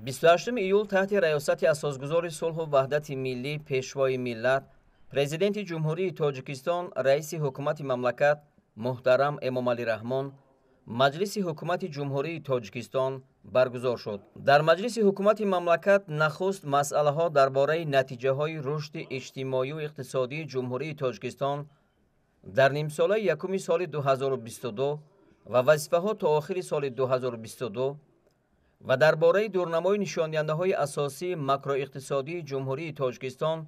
28 июл таҳти раёсати асосгузори сулҳу ваҳдати миллӣ пешвои миллат президенти ҷумҳурии тоҷикистон раиси ҳукумати мамлакат муҳтарам эмомалӣ раҳмон маҷлиси ҳукумати ҷумҳурии тоҷикистон баргузор шуд. Дар маҷлиси ҳукумати мамлакат нахуст масъалаҳо дар бораи натиҷаҳои рушди иҷтимоию иқтисодии ҷумҳурии тоҷикистон дар нимсолаи якуми соли 2022 ва вазифаҳо то охири соли 2022 ва дар бораи дурнамои нишондиҳандаҳои асосии макроиқтисодии ҷумҳурии тоҷикистон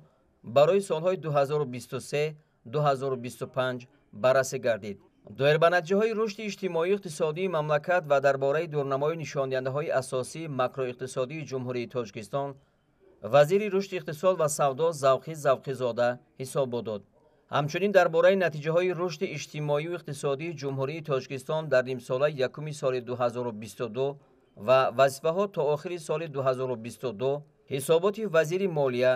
барои солҳои 2023-2025 баррасӣ гардид. доир ба натиҷаҳои рушди иҷтимоию иқтисодии мамлакат ва дар бораи дурнамои нишондиҳандаҳои асосии макроиқтисодии ҷумҳурии тоҷикистон вазири рушди иқтисод ва савдо Завқи Завқизода ҳисоб будод. ҳамчунин дар бораи натиҷаҳои рушди иҷтимоию иқтисодии ҷумҳурии тоҷикистон дар нимсолаи якуми соли 2022 ва вазифаҳо то охири соли 2022 ҳисоботи вазири молия,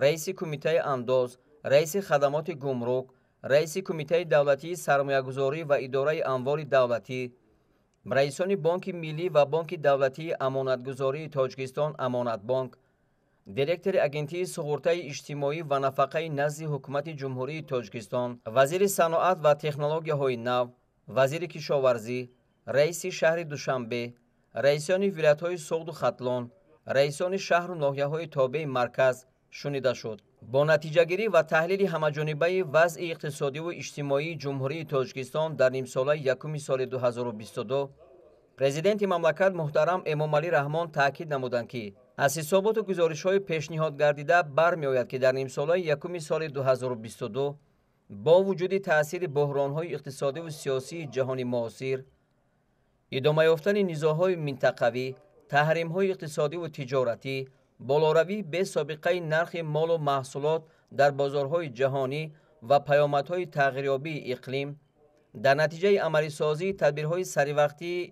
раиси кумитаи андоз, раиси хадамоти гумрук, раиси кумитаи давлатии сармоягузорӣ ва идораи амвори давлатӣ, раисони бонки миллӣ ва бонки давлатии амонатгузории тоҷикистон Амонатбонк, директори агентии суғуртаи иҷтимоӣ ва нафақаи назди ҳукумати ҷумҳурии тоҷикистон, вазири саноат ва технологияҳои нав, вазири кишоварзӣ, раиси шаҳри Душанбе, раисони вилоятҳои Суғду Хатлон, раисони шаҳру ноҳияҳои тобеи марказ шунида шуд. бо натиҷагирӣ ва таҳлили ҳамаҷонибаи вазъи иқтисодиву иҷтимоии ҷумҳурии тоҷикистон дар нимсолаи якуми соли 2022 президенти мамлакат муҳтарам Эмомалӣ Раҳмон таъкид намуданд, ки аз ҳисоботу гузоришҳои пешниҳод гардида бармеояд, ки дар нимсолаи якуми соли 2022 бо вуҷуди таъсири буҳронҳои иқтисодиву сиёсии ҷаҳони муосир, идома ёфтани низоъҳои минтақавӣ, таҳримҳои иқтисодиву тиҷоратӣ, болоравии бесобиқаи нархи молу маҳсулот дар бозорҳои ҷаҳонӣ ва паёмадҳои тағйирёбии иқлим, дар натиҷаи амалисозии тадбирҳои саривақтии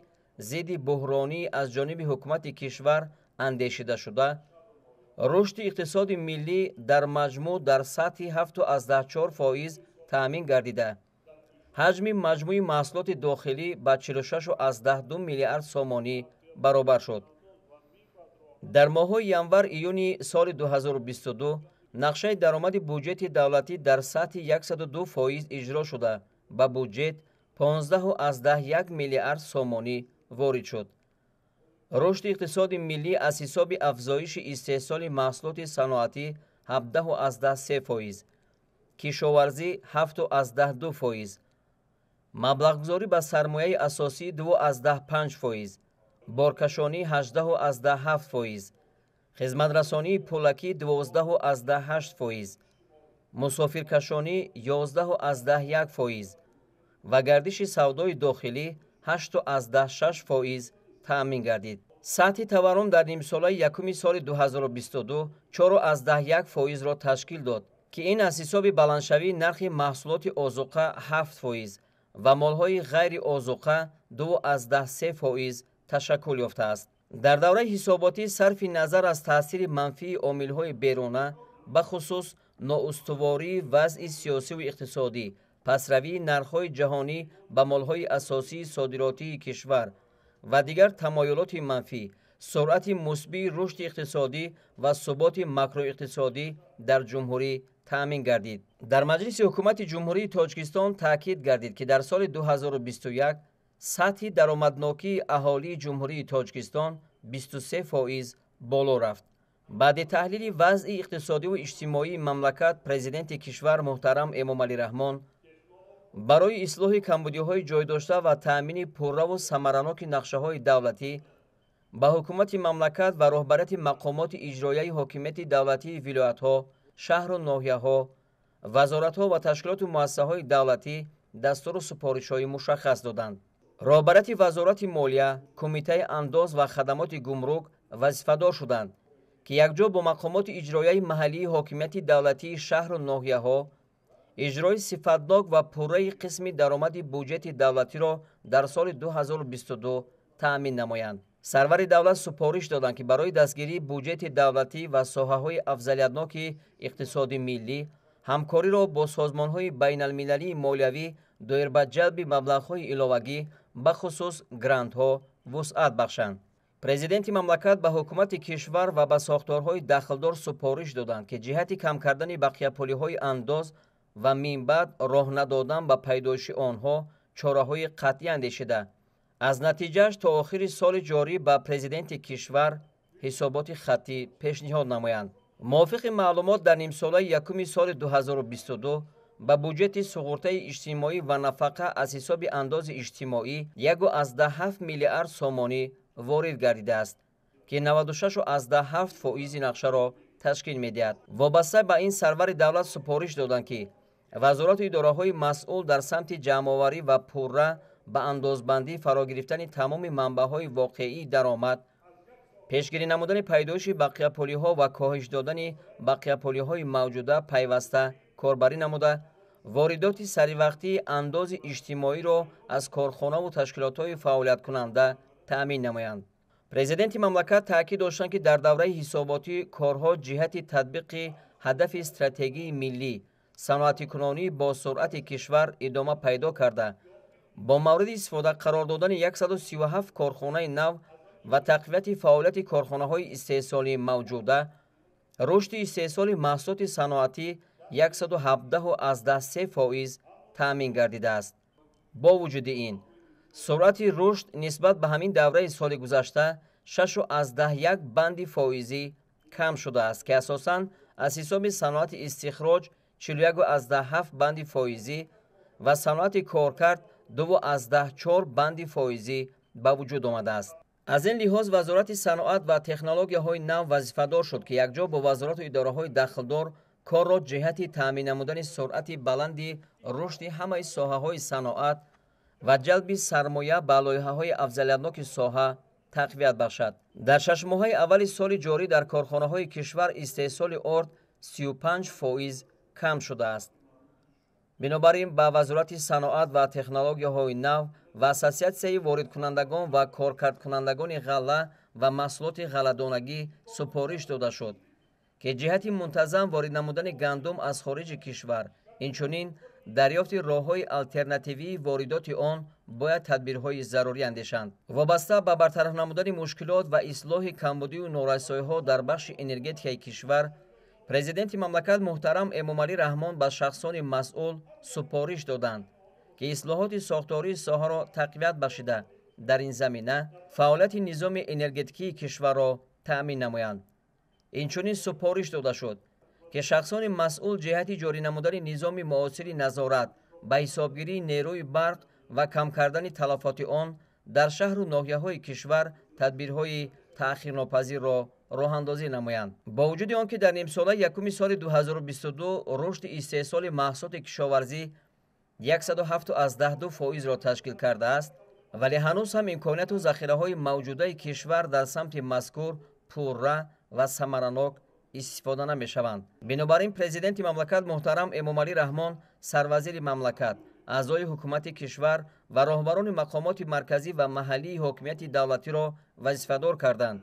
зидди буҳронӣ аз ҷониби ҳукумати кишвар андешидашуда, рушди иқтисоди миллӣ дар маҷмӯъ дар сатҳи 7.4% таъмин гардида, ҳаҷми маҷмӯи маҳсулоти дохилӣ ба 46.2 миллиард сомонӣ баробар шуд. дар моҳҳои январ-июни соли 2022 нақшаи даромади буҷети давлатӣ дар сатҳи 102% иҷро шуда ба буҷет 15.1 миллиард сомонӣ ворид шуд. рушди иқтисоди миллӣ аз ҳисоби афзоиши истеҳсоли маҳсулоти саноатӣ 17.3%, кишоварзӣ 7.2%, маблағгузорӣ ба сармояи асосӣ 2.5%, боркашонӣ 18.7%, хизматрасонии пулакӣ 12.8%, мусофиркашонӣ 11.1% ва гардиши савдои дохилӣ 8.6% таъмин гардид. сатҳи таворрум дар нимсолаи якуми соли 2022 4.1%-ро ташкил дод, ки ин аз ҳисоби баландшавии нархи маҳсулоти озуқа 7% ва молҳои ғайри озуқа 2.3% ташаккул ёфтааст. дар давраи ҳисоботӣ сарфи назар аз таъсири манфии омилҳои беруна, бахусус ноустувории вазъи сиёсиву иқтисодӣ, пасравии нархҳои ҷаҳонӣ ба молҳои асосии содиротии кишвар ва дигар тамоюлоти манфӣ, суръати мусбии рушди иқтисодӣ ва суботи макроиқтисодӣ дар ҷумҳурӣ таъмин гардид. дар маҷлиси ҳукумати ҷумҳурии тоҷикистон таъкид гардид, ки дар соли 2021 сатҳи даромаднокии аҳолии ҷумҳурии тоҷикистон 23% боло рафт. баъди таҳлили вазъи иқтисодиву иҷтимоии мамлакат, президенти кишвар муҳтарам Эмомалӣ Раҳмон барои ислоҳи камбудиҳои ҷойдошта ва таъмини пурраву самараноки нақшаҳои давлатӣ ба ҳукумати мамлакат ва роҳбарияти мақомоти иҷроияи ҳокимияти давлатии вилоятҳо, шаҳру ноҳияҳо, вазоратҳо ва ташкилоту муассисаҳои давлатӣ дастуру супоришҳои мушаххас доданд. роҳбарияти вазорати молия, кумитаи андоз ва хадамоти гумрук вазифадор шуданд, ки якҷо бо мақомоти иҷроияи маҳаллии ҳокимияти давлатии шаҳру ноҳияҳо иҷрои сифатнок ва пурраи қисми даромади буҷети давлатиро дар соли 2022 таъмин намоянд. сарвари давлат супориш доданд, ки барои дастгирии буҷети давлатӣ ва соҳаҳои афзалиятноки иқтисоди миллӣ ҳамкориро бо созмонҳои байналмилалии молиявӣ доир ба ҷалби маблағҳои иловагӣ, бахусус грантҳо, вусъат бахшанд. президенти мамлакат ба ҳукумати кишвар ва ба сохторҳои дахлдор супориш доданд ки ҷиҳати кам кардани бақияпулиҳои андоз ва минбаъд роҳ надодан ба пайдоиши онҳо чораҳои қатъӣ андешида, аз натиҷааш то охири соли ҷорӣ ба президенти кишвар ҳисоботи хаттӣ пешниҳод намоянд. мувофиқи маълумот дар нимсолаи якуми соли 2022 ба буҷети суғуртаи иҷтимоӣ ва нафақа аз ҳисоби андози иҷтимоӣ 1,7 миллиард сомонӣ ворид гардидааст, ки 96,7% нақшаро ташкил медиҳад. вобаста ба ин сарвари давлат супориш доданд, ки вазорату идораҳои масъул дар самти ҷамъоварӣ ва пурра ба андозбандӣ фаро гирифтани тамоми манбаъҳои воқеии даромад, пешгирӣ намудани пайдоиши бақияпулиҳо ва коҳиш додани бақияпулиҳои мавҷуда пайваста корбарӣ намуда, воридоти саривақтии андози иҷтимоиро аз корхонаву ташкилотҳои фаъолияткунанда таъмин намоянд. президенти мамлакат таъкид доштанд, ки дар давраи ҳисоботӣ корҳо ҷиҳати татбиқи ҳадафи стратегии миллӣ саноатикунонии босуръати кишвар идома пайдо карда, бо мавриди истифода қарор додани 137 корхонаи нав ва тақвияти фаъолияти корхонаҳои истеҳсолии мавҷуда, рушди истеҳсоли маҳсулоти саноатӣ 117,3% таъмин гардидааст. бо вуҷуди ин, суръати рушд нисбат ба ҳамин давраи соли гузашта 6,1 банди фоизӣ кам шудааст, ки асосан аз ҳисоби саноати истихроҷ 41,7 банди фоизӣ ва саноати коркард 2,4 банди фоизӣ ба вуҷуд омадааст. аз ин лиҳоз вазорати саноат ва технологияҳои нав вазифадор шуд, ки якҷо бо вазорату идораҳои дахлдор корро ҷиҳати таъмин намудани суръати баланди рушди ҳамаи соҳаҳои саноат ва ҷалби сармоя ба лоиҳаҳои афзалиятноки соҳа тақвият бахшад. дар шашмоҳаи аввали соли ҷорӣ дар корхонаҳои кишвар истеҳсоли орд 35% кам шудааст. бинобар ин ба вазорати саноат ва технологияҳои нав ва ассотсиатсияи воридкунандагон ва коркардкунандагони ғалла ва маҳсулоти ғалладонагӣ супориш дода шуд, ки ҷиҳати мунтазам ворид намудани гандум аз хориҷи кишвар, инчунин дарёфти роҳҳои алтернативии воридоти он бояд тадбирҳои зарурӣ андешанд. вобаста ба бартараф намудани мушкилот ва ислоҳи камбудию норасоиҳо дар бахши энергетикаи кишвар, президенти мамлакат муҳтарам Эмомалӣ Раҳмон ба шахсони масъул супориш доданд, ки ислоҳоти сохтории соҳаро тақвият бахшида, дар ин замина фаъолияти низоми энергетикии кишварро таъмин намоянд. инчунин супориш дода шуд, ки шахсони масъул ҷиҳати ҷорӣ намудани низоми муосири назорат ба ҳисобгирии нерӯи барқ ва кам кардани талафоти он дар шаҳру ноҳияҳои кишвар тадбирҳои таъхирнопазирро роҳандозӣ намоянд. бо вуҷуди он ки дар нимсолаи якуми соли 2022 рушди истеҳсоли маҳсулоти кишоварзӣ 107,2%-ро ташкил кардааст, вале ҳанӯз ҳам имконияту захираҳои мавҷудаи кишвар дар самти мазкур пурра ва самаранок истифода намешаванд. бинобар ин президенти мамлакат муҳтарам Эмомалӣ Раҳмон, сарвазири мамлакат, аъзои ҳукумати кишвар ва роҳбарони мақомоти марказӣ ва маҳаллии ҳокимияти давлатиро вазифадор карданд,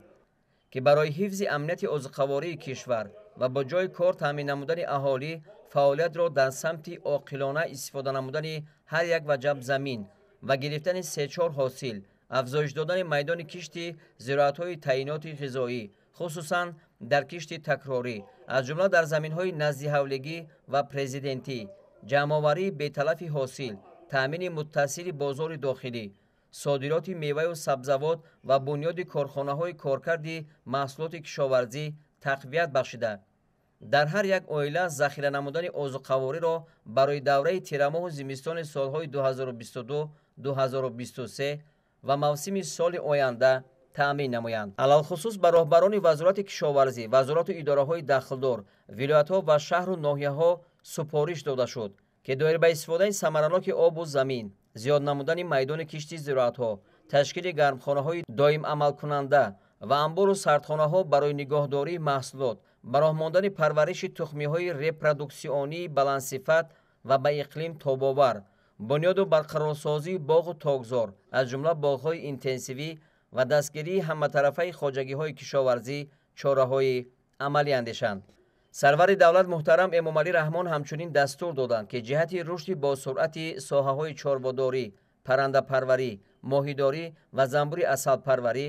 ки барои ҳифзи амнияти озуқавории кишвар ва бо ҷои кор таъмин намудани аҳолӣ фаъолиятро дар самти оқилона истифода намудани ҳар як ваҷаб замин ва гирифтани 3-4 ҳосил, афзоиш додани майдони кишти зироатҳои таъиноти ғизоӣ, хусусан дар кишти такрорӣ, аз ҷумла дар заминҳои наздиҳавлигӣ ва президентӣ, ҷамъоварии беталафи ҳосил, таъмини муттасили бозори дохилӣ, содироти меваю сабзавот ва бунёди корхонаҳои коркарди маҳсулоти кишоварзӣ тақвият бахшида, дар ҳар як оила захира намудани озуқавориро барои давраи тирамоҳу зимистони солҳои 2022-2023 ва мавсими соли оянда таъмин намоянд. алалхусус ба роҳбарони вазорати кишоварзӣ, вазорату идораҳои дахлдор, вилоятҳо ва шаҳру ноҳияҳо супориш дода шуд, ки доир ба истифодаи самараноки обу замин, зиёд намудани майдони кишти зироатҳо, ташкили гармхонаҳои доимамалкунанда ва амбору сардхонаҳо барои нигоҳдории маҳсулот, ба роҳ мондани парвариши тухмиҳои репродуксионии баландсифат ва ба иқлим тобовар, бунёду барқарорсозии боғу тогзор, аз ҷумла боғҳои интенсивӣ ва дастгирии ҳаматарафаи хоҷагиҳои кишоварзӣ чораҳои амалӣ андешанд. сарвари давлат муҳтарам Эмомалӣ Раҳмон ҳамчунин дастур доданд, ки ҷиҳати рушди босуръати соҳаҳои чорводорӣ, паррандапарварӣ, моҳидорӣ ва занбури асалпарварӣ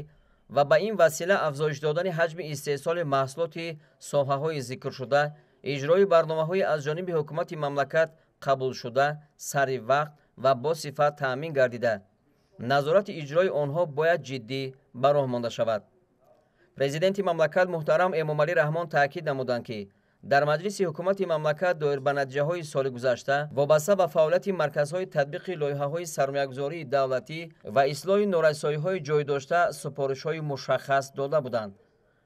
و به این وسیله افزایش دادن حجم استحصال محصولات ساحه‌های ذکر شده، اجرای برنامه‌های از جانب حکومت مملکت قبول شده، سری وقت و با صفت تأمین گردیده، نظارت اجرای آنها باید جدی به راه مانده شود. پرزیدنت مملکت محترم امامعلی رحمان تاکید نمودند که در مجلس حکومت مملکت دایر به نتیجه‌های سال گذشته وابسته به فعالیت مرکزهای تطبیق لایحه‌های سرمایه‌گذاری دولتی و اصلاح نارسایی‌های جای داشته سفارش‌های مشخص داده بودند،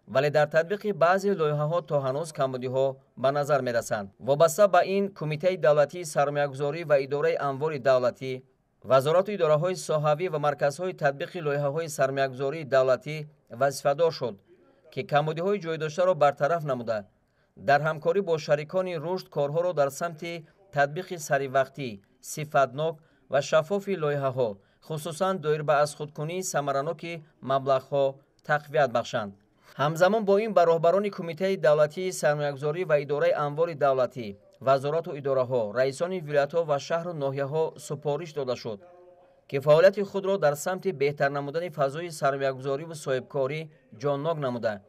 ولی در تطبیق بعضی لایحه‌ها تا هنوز کمبودی‌ها به نظر می‌رسند. وابسته به این کمیته دولتی سرمایه‌گذاری و اداره اموال دولتی، وزارت و اداره‌های ساحوی و مرکزهای تطبیق لایحه‌های سرمایه‌گذاری دولتی وظیفه‌دار شد که کمبودی‌های جای داشته را برطرف نموده در همکاری با شریکان رشد کارها را در سمت تطبیق سریع، صفتناک و شفاف لایحه‌ها خصوصاً دایر به از خودکنی ثمرناک مبلغ‌ها تقویت بخشند. همزمان با این به راهبران کمیته دولتی سرمایه‌گذاری و اداره اموال دولتی، وزارت و اداره‌ها، رئیسان ولایت‌ها و شهر و ناحیه‌ها سپارش داده شد که فعالیت خود را در سمت بهتر نمودن فضای سرمایه‌گذاری و صاحبکاری جانانک نموده،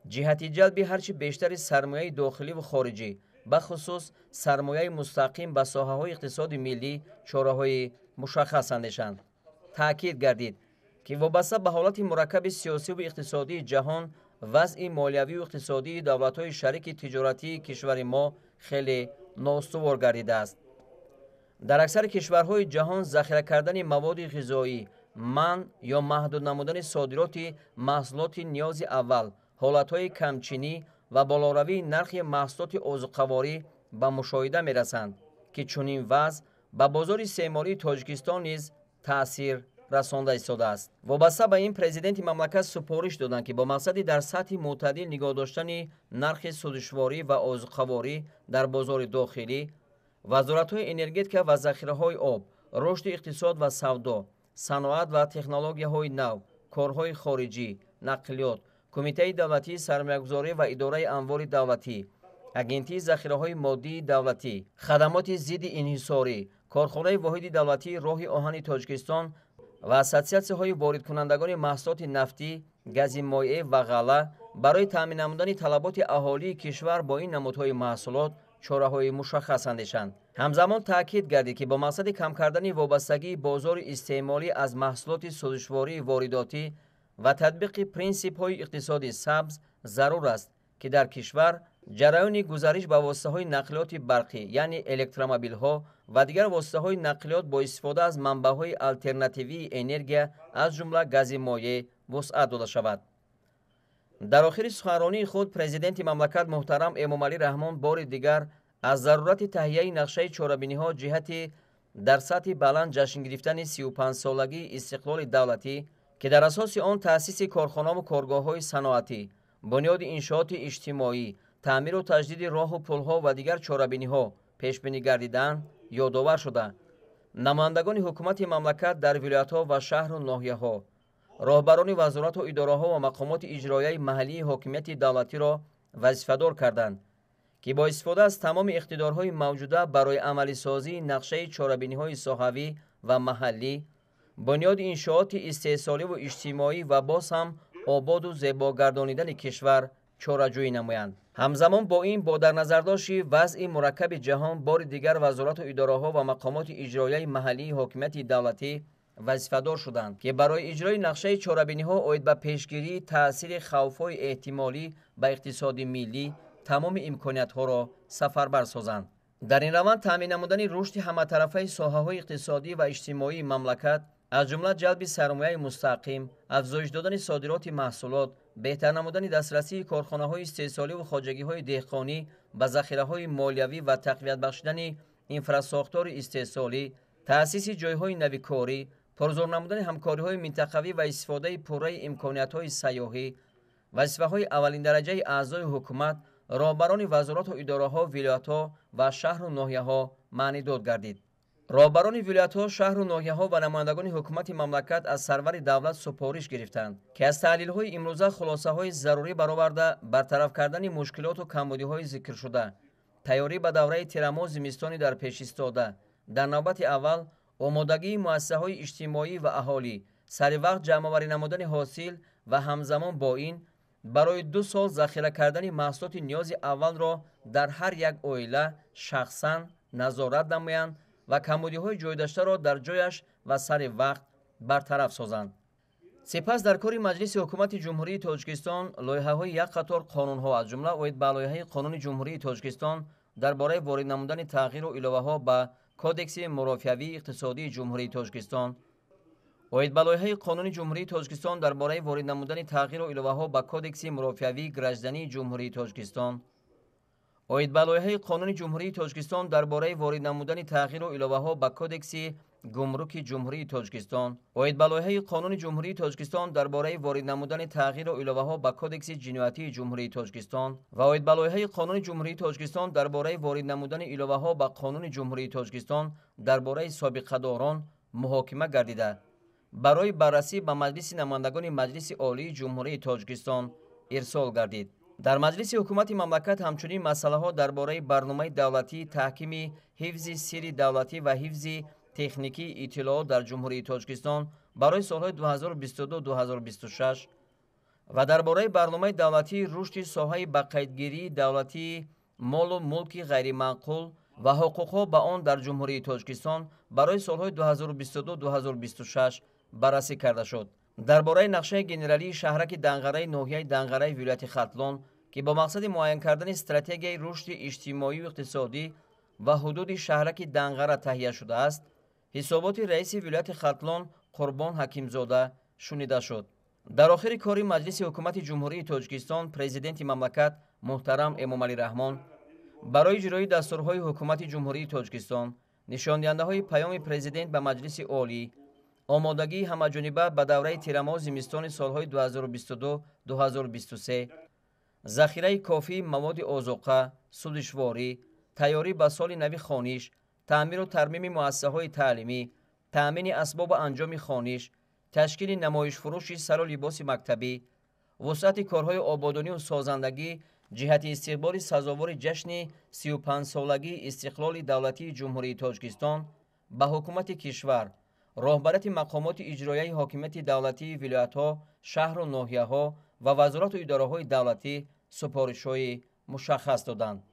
جهت جلب هرچی بیشتر سرمایه داخلی و خارجی، به خصوص سرمایه مستقیم به ساحه‌های اقتصاد ملی چاره‌های مشخص اندیشند. تأکید گردید که وابسته به حالت مرکب سیاسی و اقتصادی جهان، وضع مالیوی و اقتصادی دولت‌های شریک تجارتی کشور ما خیلی نااستوار گردیده است. در اکثر کشورهای جهان ذخیره کردن مواد غذایی، منع یا محدود نمودن صادرات محصولات نیاز اول، حالتهای کمچینی و بالاروی نرخ محصولات عضوخواری به مشاهده می‌رسند که چنین وضع به بازار سه‌ماهه تاجیکستان نیز تأثیر رسانده ایستاده است. وابسته به این پرزیدنت مملکت سپارش دادند که با مقصد در سطح معتدل نگاه داشتن نرخ سودجواری و عضوخواری در بازار داخلی، وزارت‌های انرژتیک و ذخیره‌های آب، رشد اقتصاد و سودا، صنعت و تکنولوژی‌های نو، کارهای خارجی، نقلیات، کمیته دولتی سرمایه‌گذاری و اداره اموال دولتی، اگنتی ذخیره‌های مادی دولتی، خدمات ضد انحصاری، کارخانه واحد دولتی راه آهن تاجیکستان و اساسیاسی‌های وارد کنندگان محصولات نفتی، گاز مایع و غله برای تامین نمودن طلبات اهالی کشور با این نمودهای محصولات چاره‌های مشخص اندیشند. همزمان تاکید گردید که با مقصد کم کردن وابستگی بازار استعمالی از محصولات سودجواری وارداتی و تطبیق پرینسیپ‌های اقتصادی سبز، ضرور است که در کشور جریان گزارش به واسطه‌های نقلیات برقی یعنی الکترومبیل‌ها و دیگر واسطه‌های نقلیات با استفاده از منبع‌های آلترناتیوی انرژی از جمله گاز مایع وسعت داده شود. در آخر سخنرانی خود پرزیدنت مملکت محترم امامعلی رحمان بار دیگر از ضرورت تهیه نقشه چاره‌بینی‌ها جهت در سطح بلند جشن گرفتن 35 سالگی استقلال دولتی که در اساس آن تأسیس کارخانه و کارگاه‌های صنعتی، بنیاد انشاءات اجتماعی، تعمیر و تجدید راه و پل‌ها و دیگر چاره‌بینی‌ها پیش‌بینی گردیدند یادآور شده. نمایندگان حکومت مملکت در ولایت‌ها و شهر و ناحیه‌ها، راهبران وزارت و اداره‌ها و مقامات اجرایی محلی حاکمیت دولتی را وظیفه‌دار کردند که با استفاده از تمام اقتدارهای موجوده برای عملی سازی نقشه چاره‌بینی‌های ساحوی و محلی، بنیاد انشاءات استحصالی و اجتماعی و باز هم آباد و زیبا گردانیدن کشور چاره‌جویی نمایند. همزمان با این با در نظر داشت وضع مرکب جهان بار دیگر وزارت و اداره‌ها و مقامات اجرایی محلی حاکمیت دولتی وظیفه‌دار شدند که برای اجرای نقشه چاره‌بینی‌ها عاید به پیشگیری تأثیر خوف‌های احتمالی به اقتصاد ملی تمام امکانیت‌ها را سفربر سازند. در این روند تامین نمودن رشد همه‌طرفه ساحه‌های اقتصادی و اجتماعی مملکت از جمله جلب سرمایه مستقیم، افزایش دادن صادرات محصولات، بهتر نمودن دسترسی کارخانه‌های استحصالی و خواجگی‌های دهقانی به ذخیره‌های مالیوی و تقویت بخشیدن اینفراساختار استحصالی، تأسیس جای‌های نویکاری، پرزور نمودن همکاری‌های منطقوی و استفاده پوره امکانیت‌های سیاحی، وظیفه‌های اولین درجه اعضای حکومت، راهبران وزارت و اداره‌ها، ولایت‌ها و شهر و ناحیه‌ها معنی داد گردید. راهبران ولایت‌ها، شهر و ناحیه‌ها و نمایندگان حکومت مملکت از سرور دولت سپارش گرفتند که از تحلیل‌های امروزه خلاصه‌های ضروری برآورده برطرف کردن مشکلات و کمبودی‌های ذکر شده، تیاری به دوره تیرماه زمستانی در پیش ایستاده، در نوبت اول آمادگی مؤسسه‌های اجتماعی و اهالی، سریع وقت جمع‌آوری نمودن حاصل و همزمان با این برای 2 سال ذخیره کردن محصولات نیاز اول را در هر یک عائله شخصاً نظارت نمایند و کمبودی‌های جای داشته را در جایش و سر وقت برطرف سازند. سپس در کار مجلس حکومت جمهوری تاجیکستان لایحه‌های یک قطار قانون‌ها از جمله اوید به لایحه قانون جمهوری تاجیکستان درباره وارد نمودن تغییر و الوه‌ها به کودکس مرافعوی اقتصادی جمهوری تاجیکستان، اوید به لایحه قانون جمهوری تاجیکستان درباره وارد نمودن تغییر و الوه‌ها به کودکس مرافعوی گرجدنی جمهوری تاجیکستان، اوید به لایحه قانون جمهوری تاجیکستان درباره وارد نمودن تغییر و الوه‌ها به کودکس گمرک جمهوری تاجیکستان، اوید به لایحه قانون جمهوری تاجیکستان درباره وارد نمودن تغییر و الوه‌ها به کودکس جنایتی جمهوری تاجیکستان و اوید به لایحه قانون جمهوری تاجیکستان درباره وارد نمودن الوه‌ها به قانون جمهوری تاجیکستان درباره سابقه‌داران محاکمه گردیده برای بررسی به مجلس نمایندگان مجلس عالی جمهوری تاجیکستان ارسال گردید. در مجلس حکومت مملکت همچنین مسئله‌ها درباره برنامه دولتی تحکیم حفظ سری دولتی و حفظ تکنیکی اطلاعات در جمهوری تاجیکستان برای سالهای 2022-2026 و درباره برنامه دولتی رشد ساحه به قیدگیری دولتی مال و ملک غیر منقول و حقوقها به آن در جمهوری تاجیکستان برای سالهای 2022-2026 بررسی کرده شد. درباره نقشه گنرالی شهرک دنغره ناحیه دنغره ولایت ختلان که با مقصد معین کردن استراتژی رشد اجتماعی و اقتصادی و حدود شهرک دنغره تهیه شده است، حسابات رئیس ولایت ختلان قربان حکیمزاده شنیده شد. در آخر کار مجلس حکومت جمهوری تاجیکستان پرزیدنت مملکت محترم امامعلی رحمان برای اجرای دستورهای حکومت جمهوری تاجیکستان نشانده‌های پیام پرزیدنت به مجلس عالی آمادگی همه‌جانبه به دوره تیرماه زمستان سالهای 2022-2023 ذخیره کافی مواد آذوقه، سودشواری، تیاری به سال نو خوانش، تعمیر و ترمیم مؤسسه‌های تعلیمی، تأمین اسباب انجام خوانش، تشکیل نمایش فروش سر و لباس مکتبی، وسعت کارهای آبادانی و سازندگی جهت استقبال سزاوار جشن 35 سالگی استقلال دولتی جمهوری تاجیکستان به حکومت کشور، راهبرت مقامات اجرایی حاکمیت دولتی ولایت‌ها، شهر و ناحیه‌ها و وزارت و اداره‌های دولتی سپارش‌های مشخص دادند.